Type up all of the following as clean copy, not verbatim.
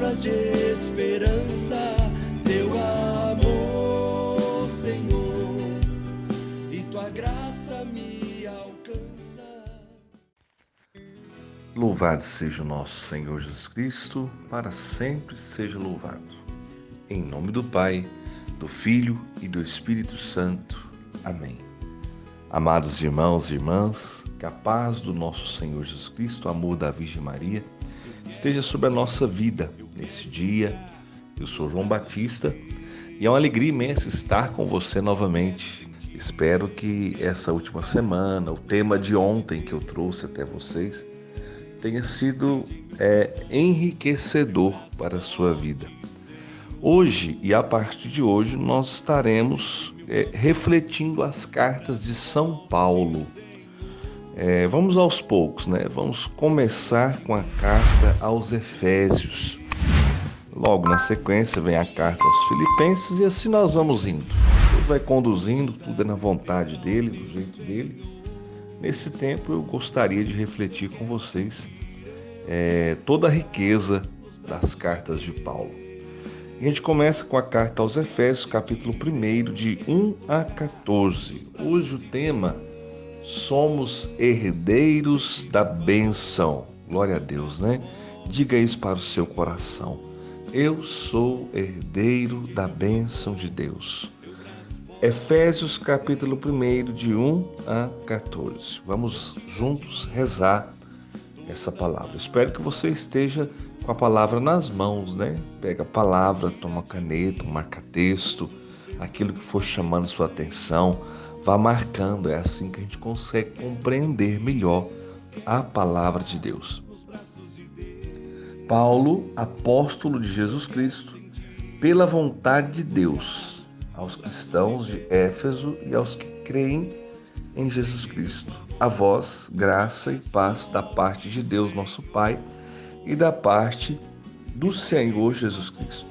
palavras de esperança, teu amor, Senhor, e tua graça me alcança. Louvado seja o nosso Senhor Jesus Cristo, para sempre seja louvado. Em nome do Pai, do Filho e do Espírito Santo. Amém. Amados irmãos e irmãs, que a paz do nosso Senhor Jesus Cristo, o amor da Virgem Maria, esteja sobre a nossa vida nesse dia. Eu sou João Batista e é uma alegria imensa estar com você novamente. Espero que essa última semana, o tema de ontem que eu trouxe até vocês, tenha sido enriquecedor para a sua vida. Hoje e a partir de hoje nós estaremos refletindo as cartas de São Paulo. Vamos aos poucos, né? Vamos começar com a carta aos Efésios. Logo na sequência vem a carta aos Filipenses e assim nós vamos indo. Deus vai conduzindo, tudo é na vontade dele, do jeito dele. Nesse tempo eu gostaria de refletir com vocês toda a riqueza das cartas de Paulo. A gente começa com a carta aos Efésios, capítulo 1, de 1 a 14. Hoje o tema: somos herdeiros da bênção. Glória a Deus, né? Diga isso para o seu coração. Eu sou herdeiro da bênção de Deus. Efésios capítulo 1, de 1 a 14. Vamos juntos rezar essa palavra. Espero que você esteja com a palavra nas mãos, né? Pega a palavra, toma caneta, um marca-texto, aquilo que for chamando sua atenção, vá marcando. É assim que a gente consegue compreender melhor a palavra de Deus. Paulo, apóstolo de Jesus Cristo, pela vontade de Deus, aos cristãos de Éfeso e aos que creem em Jesus Cristo. A vós, graça e paz da parte de Deus, nosso Pai, e da parte do Senhor Jesus Cristo.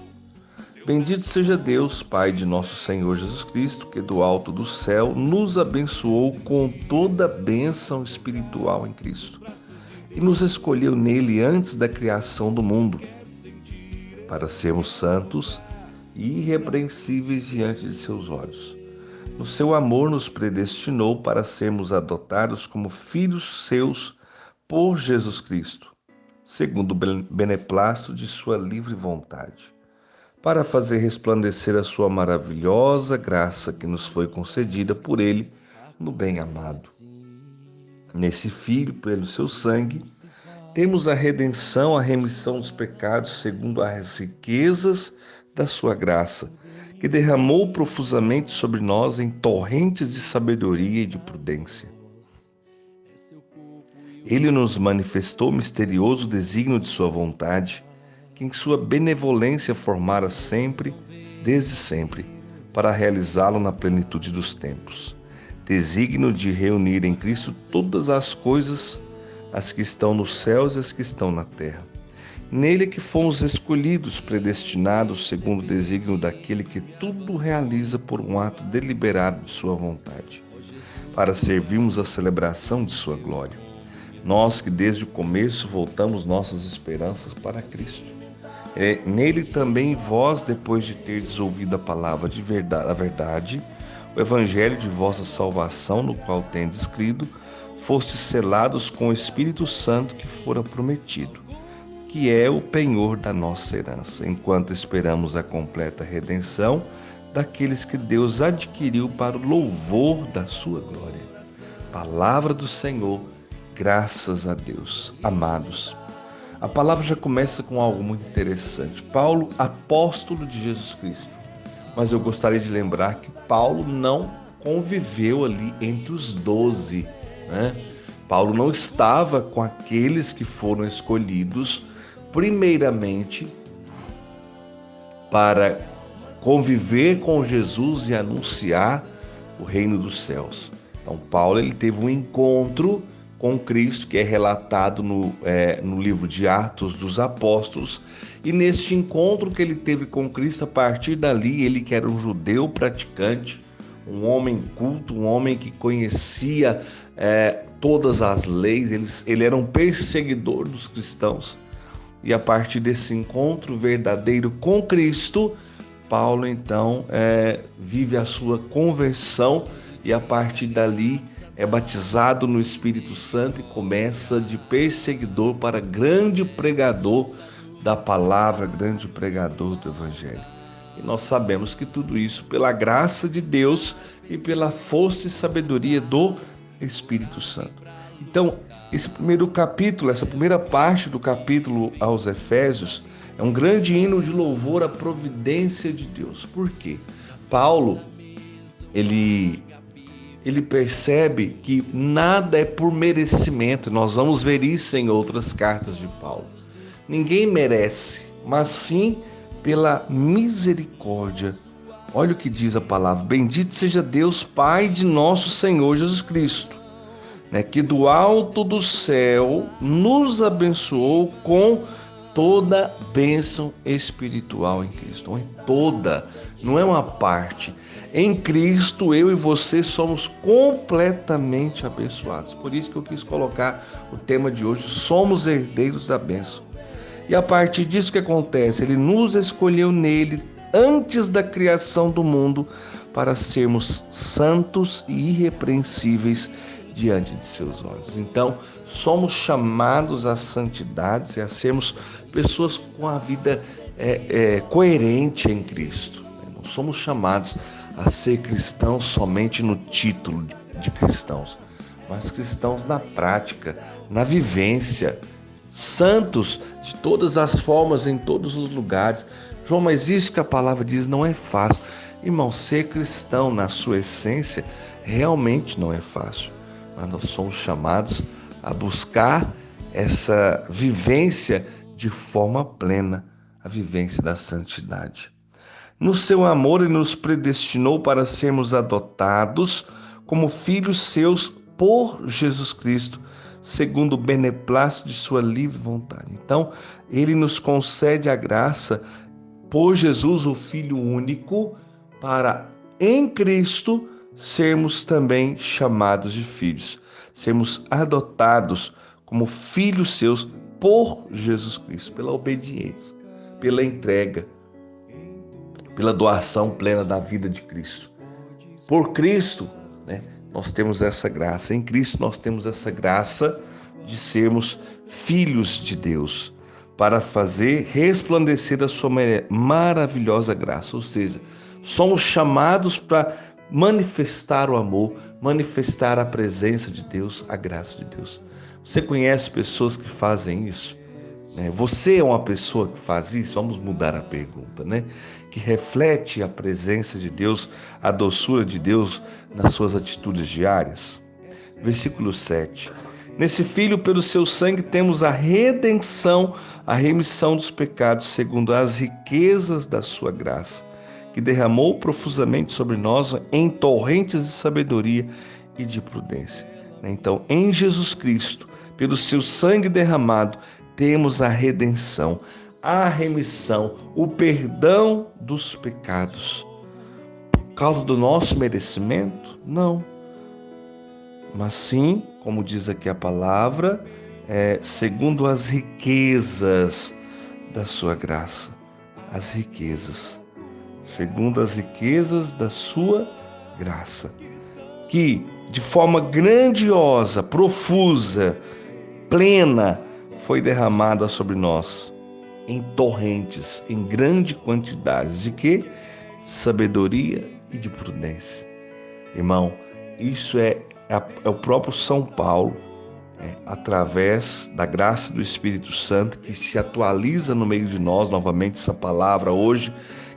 Bendito seja Deus, Pai de nosso Senhor Jesus Cristo, que do alto do céu nos abençoou com toda bênção espiritual em Cristo e nos escolheu nele antes da criação do mundo, para sermos santos e irrepreensíveis diante de seus olhos. No seu amor nos predestinou para sermos adotados como filhos seus por Jesus Cristo, segundo o beneplácito de sua livre vontade, para fazer resplandecer a sua maravilhosa graça que nos foi concedida por ele no bem-amado. Nesse Filho, pelo seu sangue, temos a redenção, a remissão dos pecados, segundo as riquezas da sua graça, que derramou profusamente sobre nós em torrentes de sabedoria e de prudência. Ele nos manifestou o misterioso desígnio de sua vontade, que em sua benevolência formara sempre, desde sempre, para realizá-lo na plenitude dos tempos. Desígnio de reunir em Cristo todas as coisas, as que estão nos céus e as que estão na terra. Nele é que fomos escolhidos, predestinados, segundo o desígnio daquele que tudo realiza por um ato deliberado de sua vontade, para servirmos a celebração de sua glória. Nós que desde o começo voltamos nossas esperanças para Cristo. Nele também vós, depois de terdes ouvido a palavra a verdade, o evangelho de vossa salvação, no qual tendes crido, fostes selados com o Espírito Santo que fora prometido, que é o penhor da nossa herança, enquanto esperamos a completa redenção daqueles que Deus adquiriu para o louvor da sua glória. Palavra do Senhor, graças a Deus. Amados, a palavra já começa com algo muito interessante. Paulo, apóstolo de Jesus Cristo. Mas eu gostaria de lembrar que Paulo não conviveu ali entre os 12, né? Paulo não estava com aqueles que foram escolhidos primeiramente para conviver com Jesus e anunciar o reino dos céus. Então Paulo ele teve um encontro com Cristo, que é relatado no livro de Atos dos Apóstolos, e neste encontro que ele teve com Cristo, a partir dali, ele que era um judeu praticante, um homem culto, um homem que conhecia todas as leis, ele era um perseguidor dos cristãos, E a partir desse encontro verdadeiro com Cristo, Paulo então vive a sua conversão e a partir dali é batizado no Espírito Santo e começa de perseguidor para grande pregador da palavra, grande pregador do Evangelho. E nós sabemos que tudo isso pela graça de Deus e pela força e sabedoria do Espírito Santo. Então, esse primeiro capítulo, essa primeira parte do capítulo aos Efésios, é um grande hino de louvor à providência de Deus. Por quê? Paulo, ele percebe que nada é por merecimento. Nós vamos ver isso em outras cartas de Paulo. Ninguém merece, mas sim pela misericórdia. Olha o que diz a palavra: bendito seja Deus, Pai de nosso Senhor Jesus Cristo, que do alto do céu nos abençoou com toda bênção espiritual em Cristo. Toda, não é uma parte. Em Cristo, eu e você somos completamente abençoados. Por isso que eu quis colocar o tema de hoje: somos herdeiros da bênção. E a partir disso que acontece? Ele nos escolheu nele antes da criação do mundo para sermos santos e irrepreensíveis diante de seus olhos. Então, somos chamados à santidade e a sermos pessoas com a vida coerente em Cristo. Não somos chamados a ser cristãos somente no título de cristãos, mas cristãos na prática, na vivência, santos de todas as formas, em todos os lugares. João, mas isso que a palavra diz não é fácil. Irmão, ser cristão na sua essência realmente não é fácil. Mas nós somos chamados a buscar essa vivência de forma plena, a vivência da santidade. No seu amor, Ele nos predestinou para sermos adotados como filhos seus por Jesus Cristo, segundo o beneplácito de sua livre vontade. Então, Ele nos concede a graça por Jesus, o Filho único, para em Cristo sermos também chamados de filhos, sermos adotados como filhos seus por Jesus Cristo, pela obediência, pela entrega, pela doação plena da vida de Cristo. Por Cristo, nós temos essa graça. Em Cristo nós temos essa graça de sermos filhos de Deus, para fazer resplandecer a sua maravilhosa graça. Ou seja, somos chamados para manifestar o amor, manifestar a presença de Deus, a graça de Deus. Você conhece pessoas que fazem isso? Você é uma pessoa que faz isso? Vamos mudar a pergunta, que reflete a presença de Deus, a doçura de Deus nas suas atitudes diárias? Versículo 7. Nesse Filho, pelo seu sangue, temos a redenção, a remissão dos pecados, segundo as riquezas da sua graça, que derramou profusamente sobre nós em torrentes de sabedoria e de prudência. Então, em Jesus Cristo, pelo seu sangue derramado, temos a redenção, a remissão, o perdão dos pecados. Por causa do nosso merecimento? Não. Mas sim, como diz aqui a palavra, segundo as riquezas da sua graça. As riquezas. Segundo as riquezas da sua graça. Que de forma grandiosa, profusa, plena, foi derramada sobre nós em torrentes, em grande quantidade. De quê? De sabedoria e de prudência. Irmão, isso é o próprio São Paulo, através da graça do Espírito Santo, que se atualiza no meio de nós, novamente essa palavra hoje,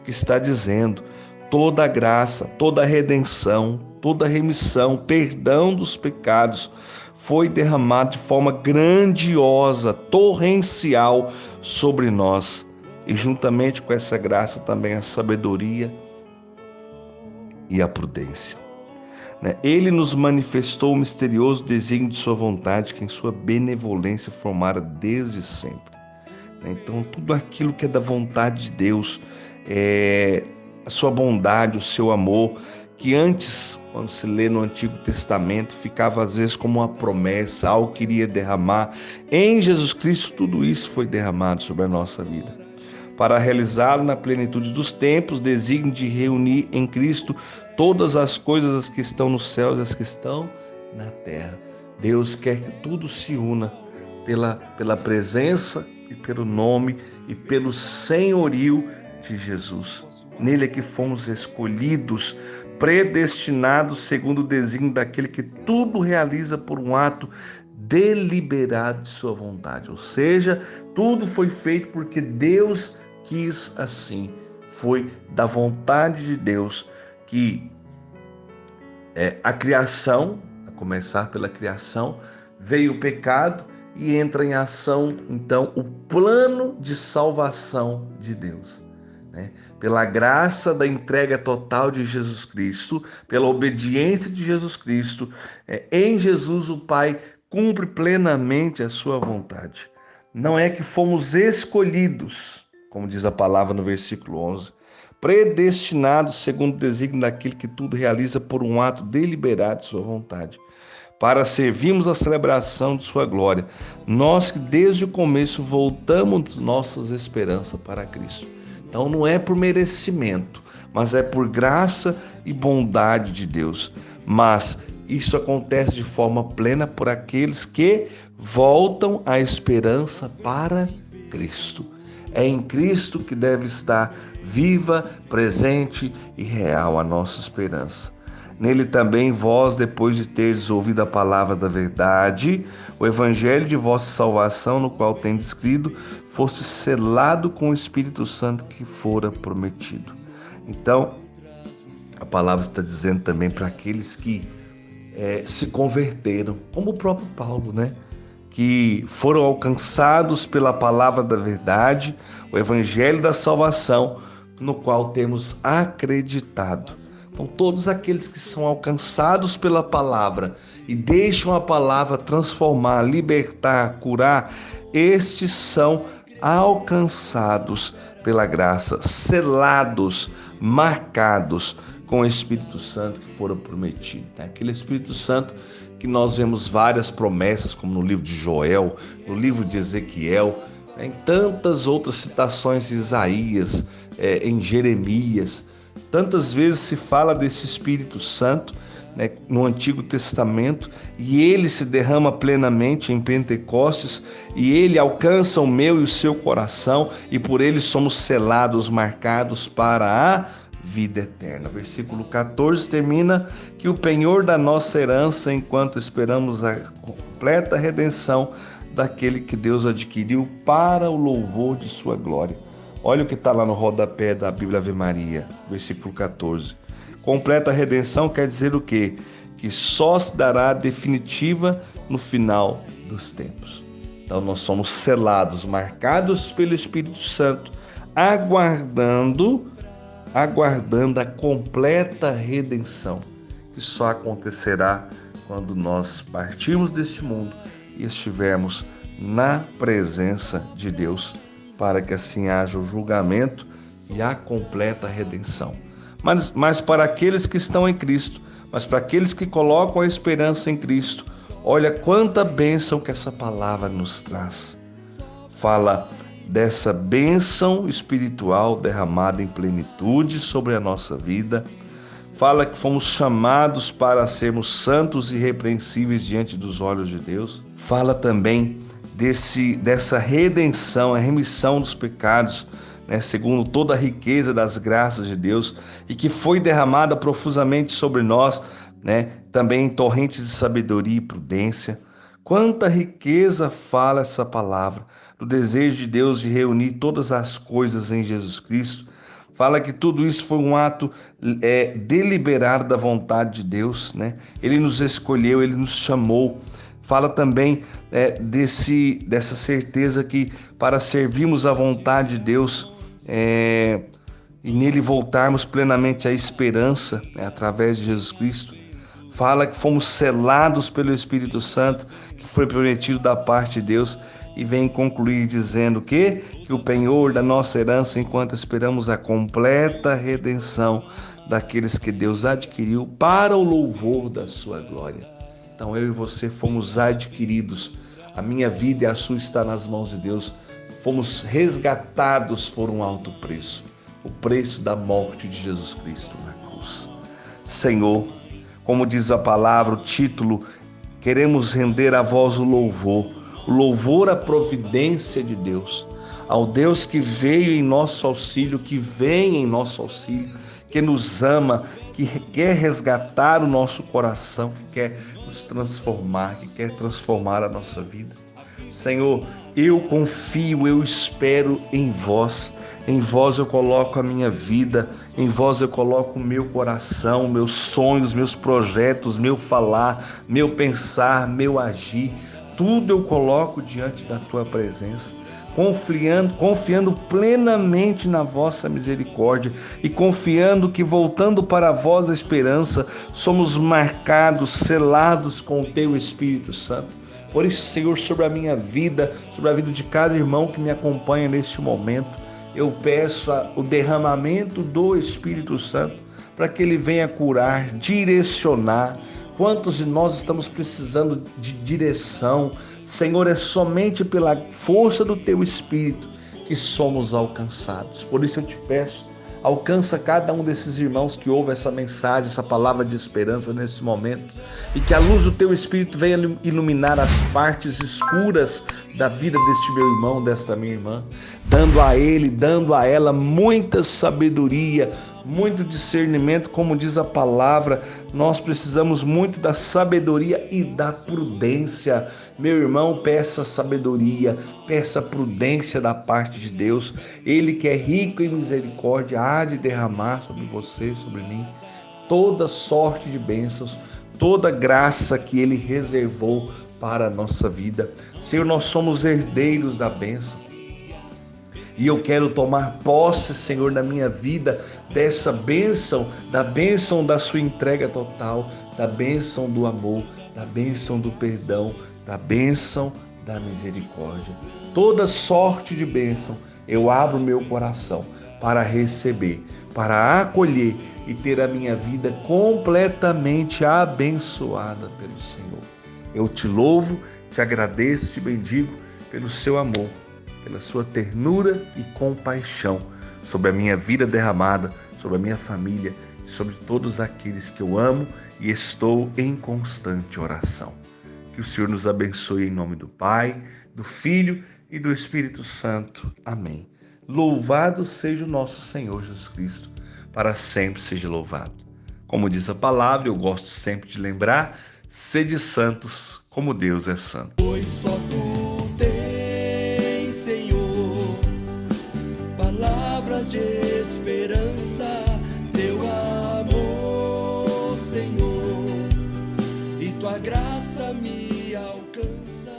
que está dizendo: toda a graça, toda a redenção, toda a remissão, perdão dos pecados foi derramado de forma grandiosa, torrencial sobre nós. E juntamente com essa graça também a sabedoria e a prudência. Ele nos manifestou o misterioso desígnio de sua vontade, que em sua benevolência formara desde sempre. Então, tudo aquilo que é da vontade de Deus, a sua bondade, o seu amor, que antes, quando se lê no Antigo Testamento, ficava às vezes como uma promessa, algo que iria derramar. Em Jesus Cristo, tudo isso foi derramado sobre a nossa vida. Para realizá-lo na plenitude dos tempos, desígnio de reunir em Cristo todas as coisas, as que estão nos céus e as que estão na terra. Deus quer que tudo se una pela presença e pelo nome e pelo senhorio de Jesus. Nele é que fomos escolhidos, predestinados segundo o desígnio daquele que tudo realiza por um ato deliberado de sua vontade. Ou seja, tudo foi feito porque Deus quis assim. Foi da vontade de Deus que a criação, a começar pela criação, veio o pecado e entra em ação, então, o plano de salvação de Deus. Pela graça da entrega total de Jesus Cristo, pela obediência de Jesus Cristo, em Jesus o Pai cumpre plenamente a sua vontade. Não é que fomos escolhidos, como diz a palavra no versículo 11, predestinados segundo o desígnio daquele que tudo realiza por um ato deliberado de sua vontade, para servirmos a celebração de sua glória. Nós que desde o começo voltamos nossas esperanças para Cristo. Então não é por merecimento, mas é por graça e bondade de Deus. Mas isso acontece de forma plena por aqueles que voltam a esperança para Cristo. É em Cristo que deve estar viva, presente e real a nossa esperança. Nele também vós, depois de teres ouvido a palavra da verdade, o evangelho de vossa salvação, no qual tendes crido, foste selado com o Espírito Santo que fora prometido. Então, a palavra está dizendo também para aqueles que se converteram, como o próprio Paulo, que foram alcançados pela palavra da verdade, o evangelho da salvação, no qual temos acreditado. Então, todos aqueles que são alcançados pela palavra e deixam a palavra transformar, libertar, curar, estes são alcançados pela graça, selados, marcados com o Espírito Santo que fora prometido. Aquele Espírito Santo que nós vemos várias promessas, como no livro de Joel, no livro de Ezequiel, em tantas outras citações de Isaías, em Jeremias. Tantas vezes se fala desse Espírito Santo no Antigo Testamento, e ele se derrama plenamente em Pentecostes, e ele alcança o meu e o seu coração, e por ele somos selados, marcados para a vida eterna. Versículo 14 termina que o penhor da nossa herança, enquanto esperamos a completa redenção daquele que Deus adquiriu para o louvor de sua glória. Olha o que está lá no rodapé da Bíblia Ave Maria, versículo 14. Completa redenção quer dizer o quê? Que só se dará definitiva no final dos tempos. Então nós somos selados, marcados pelo Espírito Santo, aguardando a completa redenção, que só acontecerá quando nós partirmos deste mundo e estivermos na presença de Deus, para que assim haja o julgamento e a completa redenção. Mas para aqueles que estão em Cristo, mas para aqueles que colocam a esperança em Cristo, olha quanta bênção que essa palavra nos traz. Fala dessa bênção espiritual derramada em plenitude sobre a nossa vida. Fala que fomos chamados para sermos santos e irrepreensíveis diante dos olhos de Deus. Fala também dessa redenção, a remissão dos pecados, segundo toda a riqueza das graças de Deus, e que foi derramada profusamente sobre nós, também em torrentes de sabedoria e prudência. Quanta riqueza fala essa palavra, do desejo de Deus de reunir todas as coisas em Jesus Cristo. Fala que tudo isso foi um ato deliberado da vontade de Deus, Ele nos escolheu, Ele nos chamou. Fala também dessa certeza que para servirmos a vontade de Deus e nele voltarmos plenamente à esperança, através de Jesus Cristo. Fala que fomos selados pelo Espírito Santo, que foi prometido da parte de Deus, e vem concluir dizendo que o penhor da nossa herança, enquanto esperamos a completa redenção daqueles que Deus adquiriu para o louvor da sua glória. Então eu e você fomos adquiridos. A minha vida e a sua está nas mãos de Deus. Fomos resgatados por um alto preço, o preço da morte de Jesus Cristo na cruz. Senhor, como diz a palavra, o título, queremos render a vós o louvor à providência de Deus, ao Deus que veio em nosso auxílio, que vem em nosso auxílio, que nos ama, que quer resgatar o nosso coração, que quer nos transformar, que quer transformar a nossa vida. Senhor, eu confio, eu espero em vós. Em vós eu coloco a minha vida, em vós eu coloco o meu coração, meus sonhos, meus projetos, meu falar, meu pensar, meu agir. Tudo eu coloco diante da tua presença, confiando plenamente na vossa misericórdia e confiando que, voltando para vós a esperança, somos marcados, selados com o teu Espírito Santo. Por isso, Senhor, sobre a minha vida, sobre a vida de cada irmão que me acompanha neste momento, eu peço o derramamento do Espírito Santo para que ele venha curar, direcionar. Quantos de nós estamos precisando de direção? Senhor, é somente pela força do teu Espírito que somos alcançados. Por isso eu te peço, alcança cada um desses irmãos que ouve essa mensagem, essa palavra de esperança nesse momento, e que a luz do teu Espírito venha iluminar as partes escuras da vida deste meu irmão, desta minha irmã, dando a ele, dando a ela muita sabedoria, muito discernimento. Como diz a palavra, nós precisamos muito da sabedoria e da prudência. Meu irmão, peça sabedoria, peça prudência da parte de Deus. Ele que é rico em misericórdia há de derramar sobre você, sobre mim, toda sorte de bênçãos, toda graça que ele reservou para a nossa vida. Senhor, nós somos herdeiros da bênção. E eu quero tomar posse, Senhor, na minha vida dessa bênção, da bênção da sua entrega total, da bênção do amor, da bênção do perdão, da bênção da misericórdia. Toda sorte de bênção eu abro meu coração para receber, para acolher e ter a minha vida completamente abençoada pelo Senhor. Eu te louvo, te agradeço, te bendigo pelo seu amor, pela sua ternura e compaixão sobre a minha vida derramada, sobre a minha família, sobre todos aqueles que eu amo e estou em constante oração. Que o Senhor nos abençoe em nome do Pai, do Filho e do Espírito Santo. Amém. Louvado seja o nosso Senhor Jesus Cristo, para sempre seja louvado. Como diz a palavra, eu gosto sempre de lembrar, sede santos como Deus é santo. Pois só tu tens, Senhor, palavras de esperança, teu amor, Senhor, e tua graça me alcança.